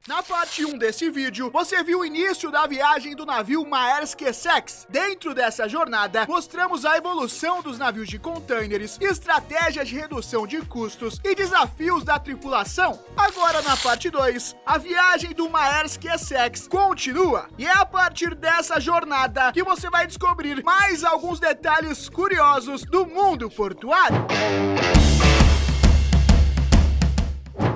Na parte 1 desse vídeo, você viu o início da viagem do navio Maersk Essex. Dentro dessa jornada, mostramos a evolução dos navios de contêineres, estratégias de redução de custos e desafios da tripulação. Agora, na parte 2, a viagem do Maersk Essex continua. E é a partir dessa jornada que você vai descobrir mais alguns detalhes curiosos do mundo portuário.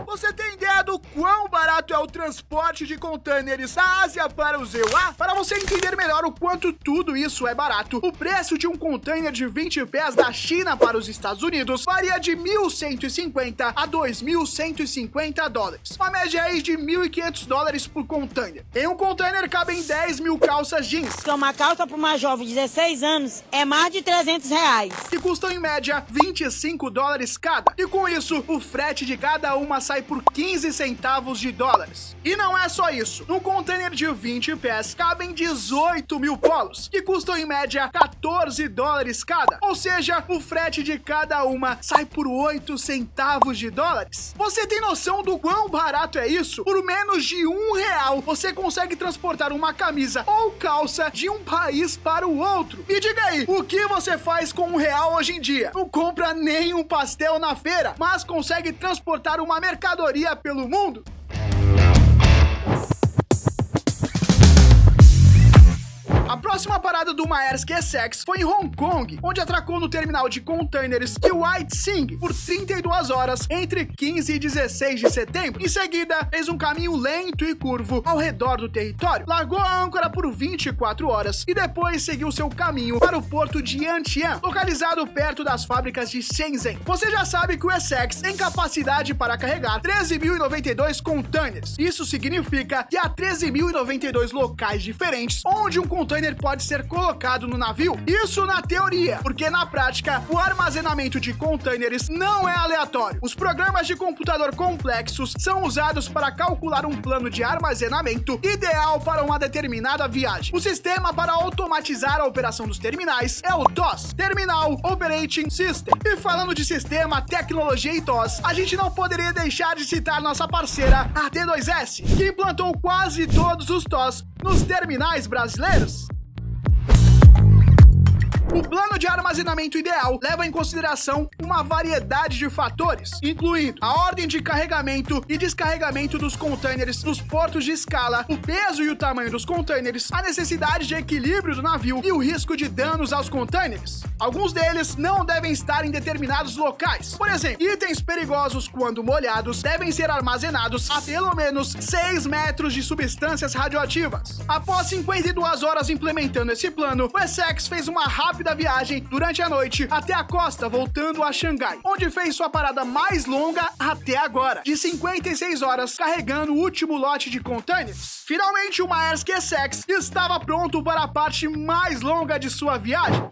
Você tem ideia do quão barato é o transporte de contêineres da Ásia para os EUA? Para você entender melhor o quanto tudo isso é barato, o preço de um contêiner de 20 pés da China para os Estados Unidos varia de 1.150 a 2.150 dólares. Uma média aí de 1.500 dólares por contêiner. Em um contêiner cabem 10 mil calças jeans. Uma calça para uma jovem de 16 anos é mais de 300 reais. Que custam em média 25 dólares cada. E com isso, o frete de cada uma sai por 15 centavos de dólares. E não é só isso. Num container de 20 pés cabem 18 mil polos, que custam em média 14 dólares cada. Ou seja, o frete de cada uma sai por 8 centavos de dólares. Você tem noção do quão barato é isso? Por menos de R$1, você consegue transportar uma camisa ou calça de um país para o outro. Me diga aí, o que você faz com R$1 hoje em dia? Não compra nem um pastel na feira, mas consegue transportar uma mercadoria pelo mundo? A próxima parada do Maersk Essex foi em Hong Kong, onde atracou no terminal de contêineres White Sing por 32 horas entre 15 e 16 de setembro. Em seguida, fez um caminho lento e curvo ao redor do território, largou a âncora por 24 horas e depois seguiu seu caminho para o porto de Yantian, localizado perto das fábricas de Shenzhen. Você já sabe que o Essex tem capacidade para carregar 13.092 contêineres. Isso significa que há 13.092 locais diferentes onde um contêiner pode ser colocado no navio. Isso na teoria, porque na prática o armazenamento de contêineres não é aleatório. Os programas de computador complexos são usados para calcular um plano de armazenamento ideal para uma determinada viagem. O sistema para automatizar a operação dos terminais é o TOS, Terminal Operating System. E falando de sistema, tecnologia e TOS, a gente não poderia deixar de citar nossa parceira, a T2S, que implantou quase todos os TOS nos terminais brasileiros. O plano de armazenamento ideal leva em consideração uma variedade de fatores, incluindo a ordem de carregamento e descarregamento dos contêineres nos portos de escala, o peso e o tamanho dos contêineres, a necessidade de equilíbrio do navio e o risco de danos aos contêineres. Alguns deles não devem estar em determinados locais. Por exemplo, itens perigosos quando molhados devem ser armazenados a pelo menos 6 metros de substâncias radioativas. Após 52 horas implementando esse plano, o Essex fez uma rápida viagem durante a noite até a costa, voltando a Xangai, onde fez sua parada mais longa até agora, de 56 horas, carregando o último lote de contêineres. Finalmente, o Maersk Essex estava pronto para a parte mais longa de sua viagem.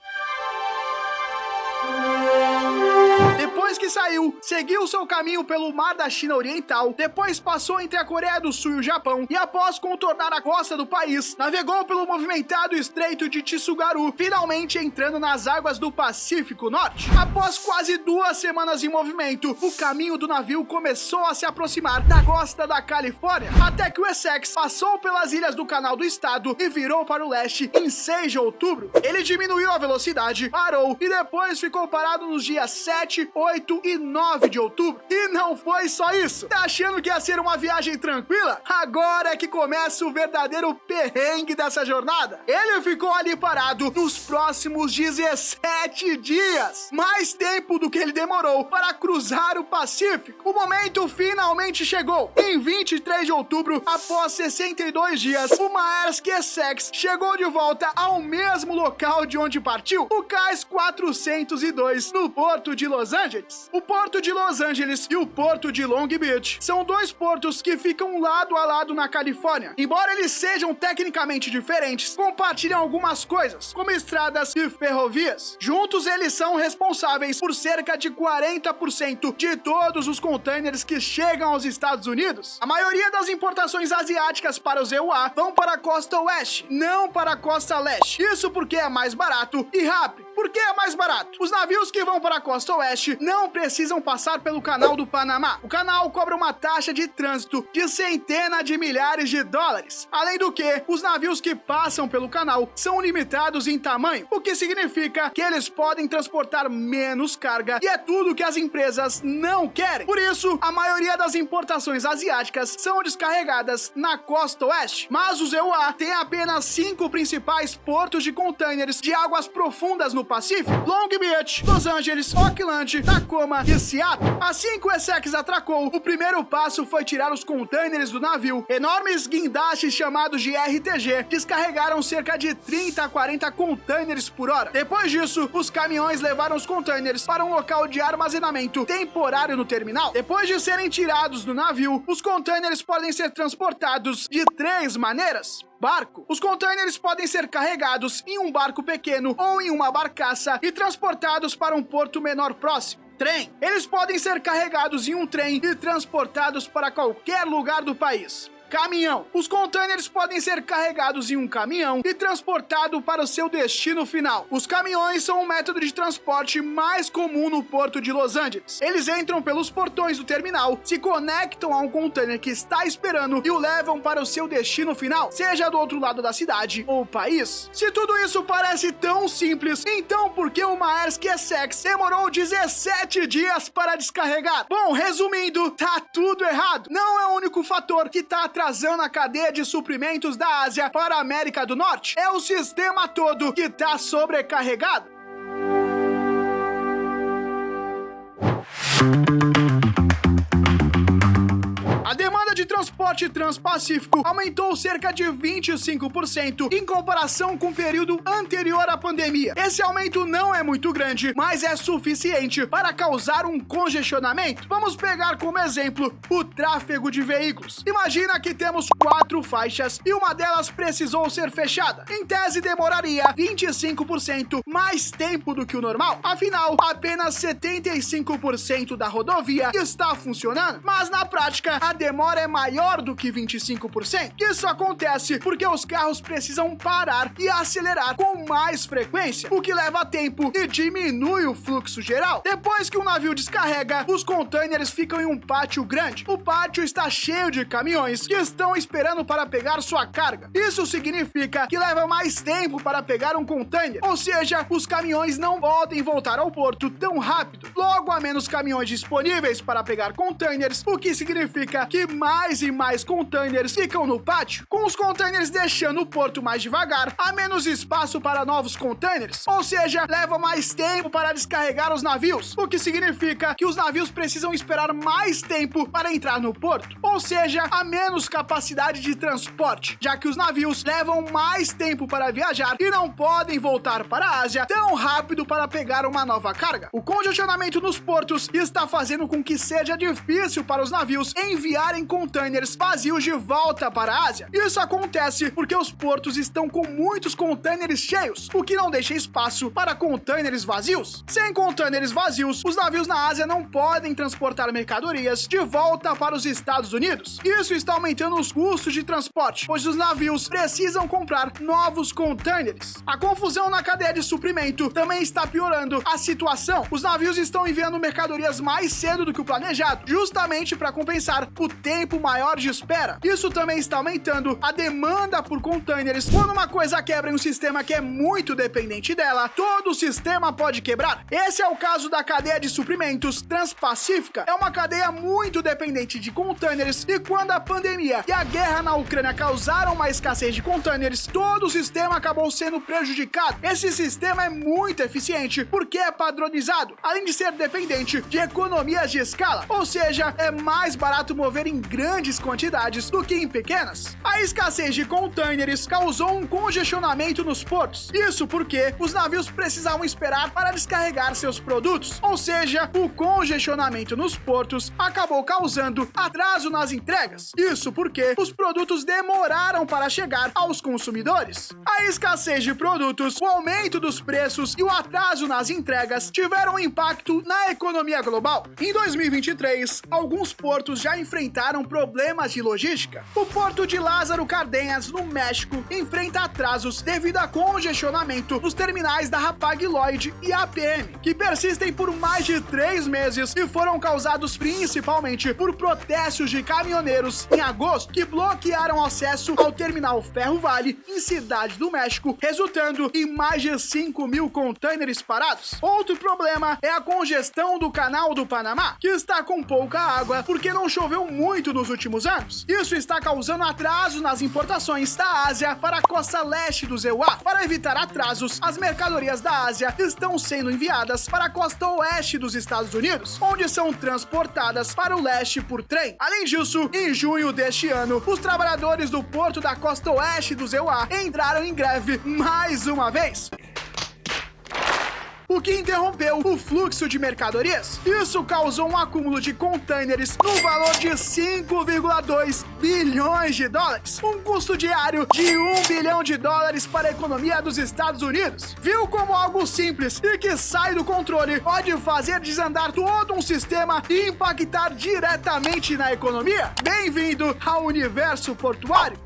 Depois que saiu, seguiu seu caminho pelo Mar da China Oriental, depois passou entre a Coreia do Sul e o Japão, e após contornar a costa do país, navegou pelo movimentado Estreito de Tsugaru, finalmente entrando nas águas do Pacífico Norte. Após quase 2 semanas em movimento, o caminho do navio começou a se aproximar da costa da Califórnia, até que o Essex passou pelas ilhas do Canal do Estado e virou para o leste em 6 de outubro. Ele diminuiu a velocidade, parou e depois ficou parado nos dias 7, 8 e 9 de outubro. E não foi só isso. Tá achando que ia ser uma viagem tranquila? Agora é que começa o verdadeiro perrengue dessa jornada. Ele ficou ali parado nos próximos 17 dias. Mais tempo do que ele demorou para cruzar o Pacífico. O momento finalmente chegou. Em 23 de outubro, após 62 dias, o Maersk Essex chegou de volta ao mesmo local de onde partiu, o Cais 402, no porto de Los Angeles. O porto de Los Angeles e o porto de Long Beach são 2 portos que ficam lado a lado na Califórnia. Embora eles sejam tecnicamente diferentes, compartilham algumas coisas, como estradas e ferrovias. Juntos, eles são responsáveis por cerca de 40% de todos os contêineres que chegam aos Estados Unidos. A maioria das importações asiáticas para os EUA vão para a costa oeste, não para a costa leste. Isso porque é mais barato e rápido. Por que é mais barato? Os navios que vão para a costa oeste não não precisam passar pelo Canal do Panamá. O canal cobra uma taxa de trânsito de centenas de milhares de dólares. Além do que, os navios que passam pelo canal são limitados em tamanho, o que significa que eles podem transportar menos carga, e é tudo que as empresas não querem. Por isso, a maioria das importações asiáticas são descarregadas na costa oeste. Mas os EUA têm apenas 5 principais portos de containers de águas profundas no Pacífico: Long Beach, Los Angeles, Oakland, Tacoma e Seattle. Assim que o Essex atracou, o primeiro passo foi tirar os containers do navio. Enormes guindastes chamados de RTG descarregaram cerca de 30 a 40 containers por hora. Depois disso, os caminhões levaram os containers para um local de armazenamento temporário no terminal. Depois de serem tirados do navio, os containers podem ser transportados de 3 maneiras. Barco. Os containers podem ser carregados em um barco pequeno ou em uma barcaça e transportados para um porto menor próximo. Trem. Eles podem ser carregados em um trem e transportados para qualquer lugar do país. Caminhão. Os containers podem ser carregados em um caminhão e transportado para o seu destino final. Os caminhões são o método de transporte mais comum no porto de Los Angeles. Eles entram pelos portões do terminal, se conectam a um container que está esperando e o levam para o seu destino final, seja do outro lado da cidade ou país. Se tudo isso parece tão simples, então por que o Maersk Essex demorou 17 dias para descarregar? Bom, resumindo, tá tudo errado. Não é o único fator que tá atrasando a cadeia de suprimentos da Ásia para a América do Norte. É o sistema todo que tá sobrecarregado. A demanda de transporte transpacífico aumentou cerca de 25% em comparação com o período anterior à pandemia. Esse aumento não é muito grande, mas é suficiente para causar um congestionamento. Vamos pegar como exemplo o tráfego de veículos. Imagina que temos 4 faixas e uma delas precisou ser fechada. Em tese, demoraria 25% mais tempo do que o normal. Afinal, apenas 75% da rodovia está funcionando, mas na prática, a demora é maior do que 25%. Isso acontece porque os carros precisam parar e acelerar com mais frequência, o que leva tempo e diminui o fluxo geral. Depois que um navio descarrega, os containers ficam em um pátio grande. O pátio está cheio de caminhões que estão esperando para pegar sua carga. Isso significa que leva mais tempo para pegar um container, ou seja, os caminhões não podem voltar ao porto tão rápido. Logo, há menos caminhões disponíveis para pegar containers, o que significa que mais e mais containers ficam no pátio. Com os containers deixando o porto mais devagar, há menos espaço para novos containers, ou seja, leva mais tempo para descarregar os navios, o que significa que os navios precisam esperar mais tempo para entrar no porto, ou seja, há menos capacidade de transporte, já que os navios levam mais tempo para viajar e não podem voltar para a Ásia tão rápido para pegar uma nova carga. O congestionamento nos portos está fazendo com que seja difícil para os navios enviarem containers vazios de volta para a Ásia. Isso acontece porque os portos estão com muitos containers cheios, o que não deixa espaço para containers vazios. Sem containers vazios, os navios na Ásia não podem transportar mercadorias de volta para os Estados Unidos. Isso está aumentando os custos de transporte, pois os navios precisam comprar novos containers. A confusão na cadeia de suprimento também está piorando a situação. Os navios estão enviando mercadorias mais cedo do que o planejado, justamente para compensar o tempo maior de espera. Isso também está aumentando a demanda por containers. Quando uma coisa quebra em um sistema que é muito dependente dela, todo o sistema pode quebrar. Esse é o caso da cadeia de suprimentos transpacífica. É uma cadeia muito dependente de containers, e quando a pandemia e a guerra na Ucrânia causaram uma escassez de containers, todo o sistema acabou sendo prejudicado. Esse sistema é muito eficiente porque é padronizado, além de ser dependente de economias de escala, ou seja, é mais barato mover em grandes quantidades do que em pequenas. A escassez de containers causou um congestionamento nos portos. Isso porque os navios precisavam esperar para descarregar seus produtos, ou seja, o congestionamento nos portos acabou causando atraso nas entregas. Isso porque os produtos demoraram para chegar aos consumidores. A escassez de produtos, o aumento dos preços e o atraso nas entregas tiveram um impacto na economia global. Em 2023, alguns portos já enfrentaram problemas de logística. O porto de Lázaro Cárdenas, no México, enfrenta atrasos devido a congestionamento nos terminais da Hapag-Lloyd e APM, que persistem por mais de 3 meses e foram causados principalmente por protestos de caminhoneiros em agosto que bloquearam acesso ao terminal Ferro Vale em Cidade do México, resultando em mais de 5.000 contêineres parados. Outro problema é a congestão do Canal do Panamá, que está com pouca água porque não choveu muito nos últimos anos. Isso está causando atraso nas importações da Ásia para a costa leste dos EUA. Para evitar atrasos, as mercadorias da Ásia estão sendo enviadas para a costa oeste dos Estados Unidos, onde são transportadas para o leste por trem. Além disso, em junho deste ano, os trabalhadores do porto da costa oeste dos EUA entraram em greve mais uma vez, o que interrompeu o fluxo de mercadorias. Isso causou um acúmulo de contêineres no valor de 5,2 bilhões de dólares, um custo diário de $1 bilhão para a economia dos Estados Unidos. Viu como algo simples e que sai do controle pode fazer desandar todo um sistema e impactar diretamente na economia? Bem-vindo ao universo portuário.